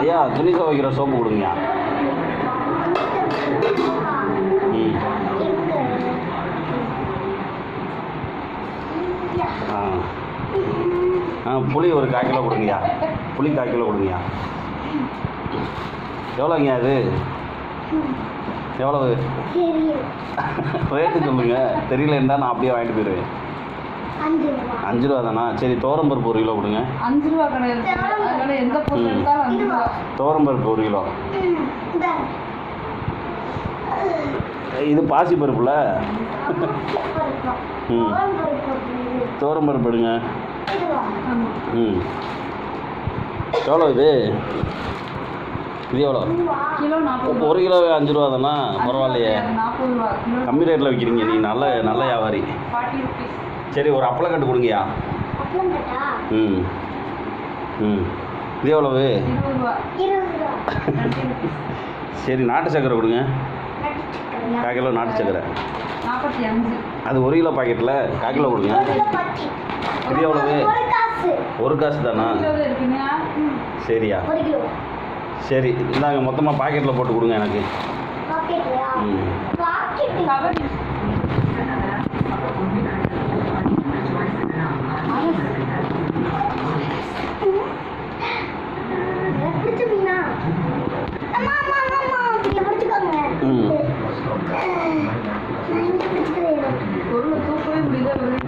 ஐயா துணி துவைக்கிற சோப்பு கொடுங்கய்யா. ம் ஆ ஆ புளி ஒரு 1/4 கிலோ கொடுங்கய்யா. புளி 1/4 கிலோ கொடுங்கய்யா. எவ்வளோங்கய்யா அது? எவ்வளவு ரேட்டு சொல்லுங்க. தெரியலன்னா நான் அப்படியே வாங்கிட்டு போயிடுவேன். 5 ரூபா தானா? சரி துவரம்பருப்பு 1 கிலோ கொடுங்க. 5 ரூபா கிடையாது. அதனால எந்த பொருள் எடுத்தாலும் 5 ரூபா. துவரம்பருப்பு 1 கிலோ. இது பாசி பருப்புல. ம் துவரம்பருப்பு எடுங்க. ம் எவ்வளோ இது? இது எவ்வளோ? கிலோ 40. 1 கிலோவே 5 ரூபா தானா? பரவாயில்லையே, 40 ரூபா. கம்மி ரேட்டில் விற்கிறீங்க. நீ நல்ல வியாபாரி. 40 rupees. சரி ஒரு அப்பளக்கட்டு கொடுங்கய்யா. ம் ம் இது எவ்வளவு? 20 ரூபா. 20 rupees. சரி நாட்டு சக்கரை கொடுங்க. 1/4 கிலோ நாட்டு சக்கரை. 45. அது 1 கிலோ பாக்கெட்டில் 1/4 கிலோ கொடுங்க. இது எவ்வளவு? 1 காசு தானா? கிலோல இருக்குங்க. சரியா சரி இந்தாங்க மொத்தமாக பாக்கெட்டில் போட்டு கொடுங்க எனக்கு. ம் கவர் ம் பொருளை தூக்கவே முடியல.